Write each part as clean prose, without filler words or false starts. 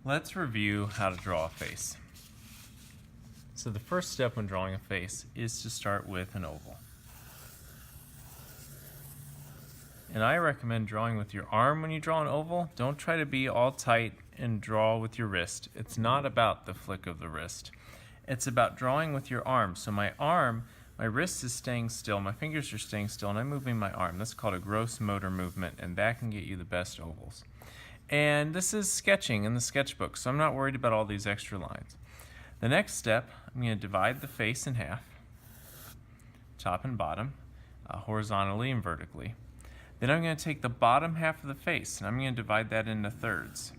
Let's review how to draw a face. So the first step when drawing a face is to start with an oval. And I recommend drawing with your arm when you draw an oval. Don't try to be all tight and draw with your wrist. It's not about the flick of the wrist. It's about drawing with your arm. So my wrist is staying still, my fingers are staying still, and I'm moving my arm. That's called a gross motor movement, and that can get you the best ovals. And this is sketching in the sketchbook, so I'm not worried about all these extra lines. The next step, I'm going to divide the face in half, top and bottom, horizontally and vertically. Then I'm going to take the bottom half of the face, and I'm going to divide that into thirds.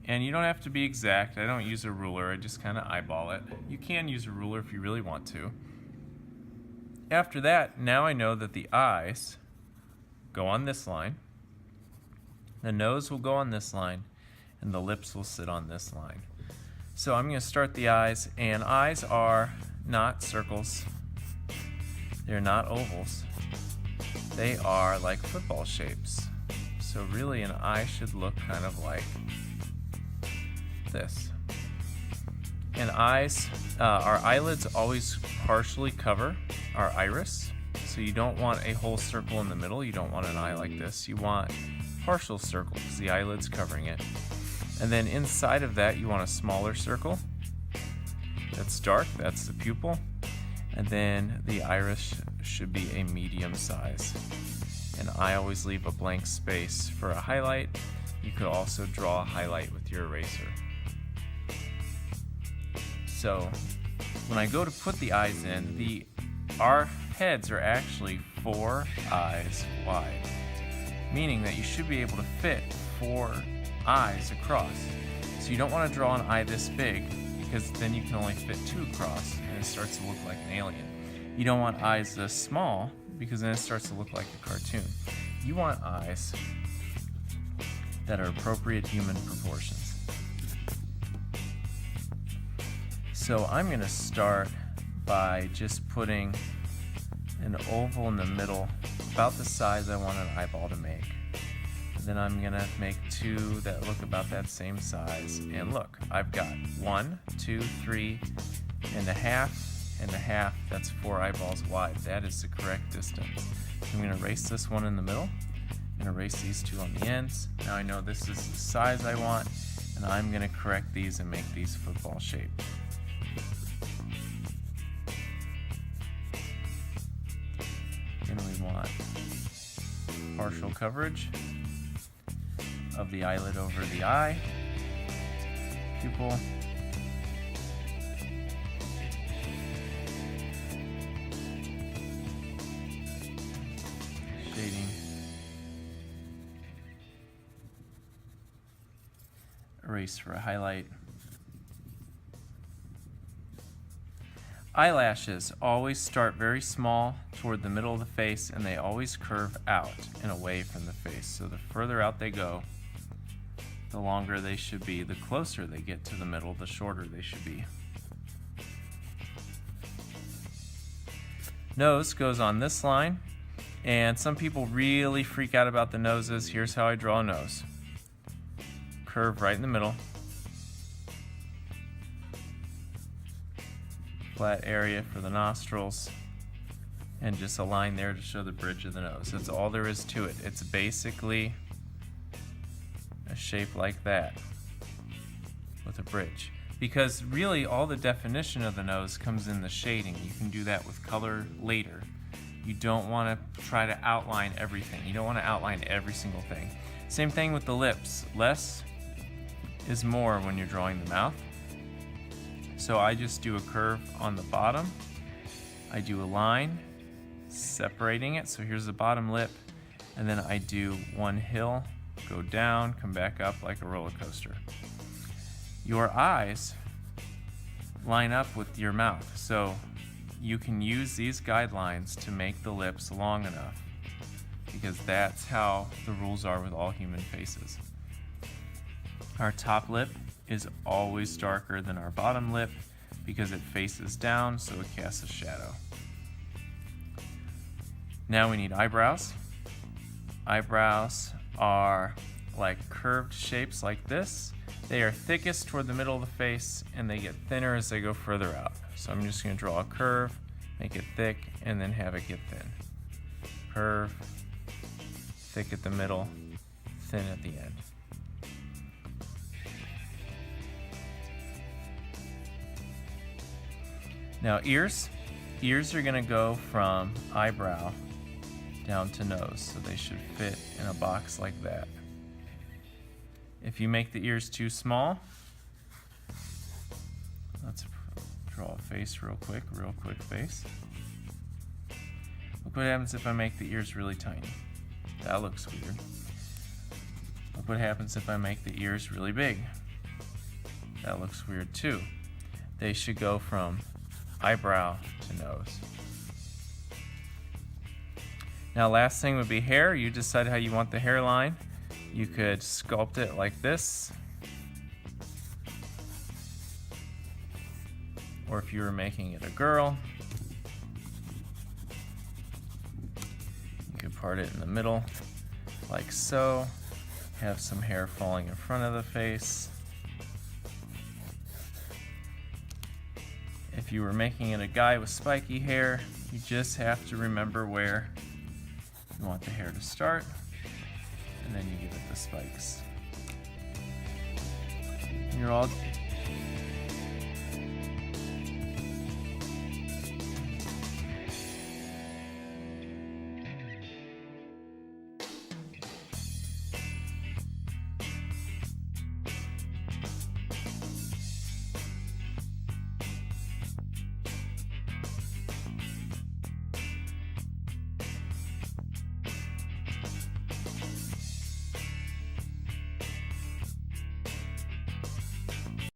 And you don't have to be exact. I don't use a ruler, I just kind of eyeball it. You can use a ruler if you really want to. After that, now I know that the eyes go on this line, the nose will go on this line, and the lips will sit on this line. So I'm going to start the eyes, and eyes are not circles, they're not ovals, they are like football shapes. So really an eye should look kind of like this. And eyes, our eyelids always partially cover our iris, so you don't want a whole circle in the middle, you don't want an eye like this, you want partial circle because the eyelid's covering it. And then inside of that you want a smaller circle that's dark, that's the pupil, and then the iris should be a medium size. And I always leave a blank space for a highlight. You could also draw a highlight with your eraser. So when I go to put the eyes in, our heads are actually 4 eyes wide, meaning that you should be able to fit 4 eyes across. So you don't want to draw an eye this big because then you can only fit 2 across and it starts to look like an alien. You don't want eyes this small because then it starts to look like a cartoon. You want eyes that are appropriate human proportions. So I'm going to start by just putting an oval in the middle, about the size I want an eyeball to make. And then I'm going to make 2 that look about that same size. And look, I've got 1, 2, 3 and a half, that's 4 eyeballs wide. That is the correct distance. I'm going to erase this one in the middle and erase these 2 on the ends. Now I know this is the size I want, and I'm going to correct these and make these football shaped. And we want partial coverage of the eyelid over the eye, pupil, shading, erase for a highlight. Eyelashes always start very small toward the middle of the face, and they always curve out and away from the face. So the further out they go, the longer they should be. The closer they get to the middle, the shorter they should be. Nose goes on this line, and some people really freak out about the noses. Here's how I draw a nose. Curve right in the middle. Flat area for the nostrils, and just a line there to show the bridge of the nose. That's all there is to it. It's basically a shape like that with a bridge, because really all the definition of the nose comes in the shading. You can do that with color later. You don't want to try to outline everything. You don't want to outline every single thing. Same thing with the lips. Less is more when you're drawing the mouth. So I just do a curve on the bottom. I do a line separating it. So here's the bottom lip. And then I do one hill, go down, come back up like a roller coaster. Your eyes line up with your mouth. So you can use these guidelines to make the lips long enough, because that's how the rules are with all human faces. Our top lip is always darker than our bottom lip because it faces down, so it casts a shadow. Now we need eyebrows. Eyebrows are like curved shapes like this. They are thickest toward the middle of the face, and they get thinner as they go further out. So I'm just going to draw a curve, make it thick, and then have it get thin. Curve, thick at the middle, thin at the end. Now ears. Ears are going to go from eyebrow down to nose, so they should fit in a box like that. If you make the ears too small, let's draw a face real quick face. Look what happens if I make the ears really tiny. That looks weird. Look what happens if I make the ears really big. That looks weird too. They should go from eyebrow to nose. Now last thing would be hair. You decide how you want the hairline. You could sculpt it like this. Or if you were making it a girl, you could part it in the middle like so. Have some hair falling in front of the face. If you were making it a guy with spiky hair, you just have to remember where you want the hair to start, and then you give it the spikes. And you're all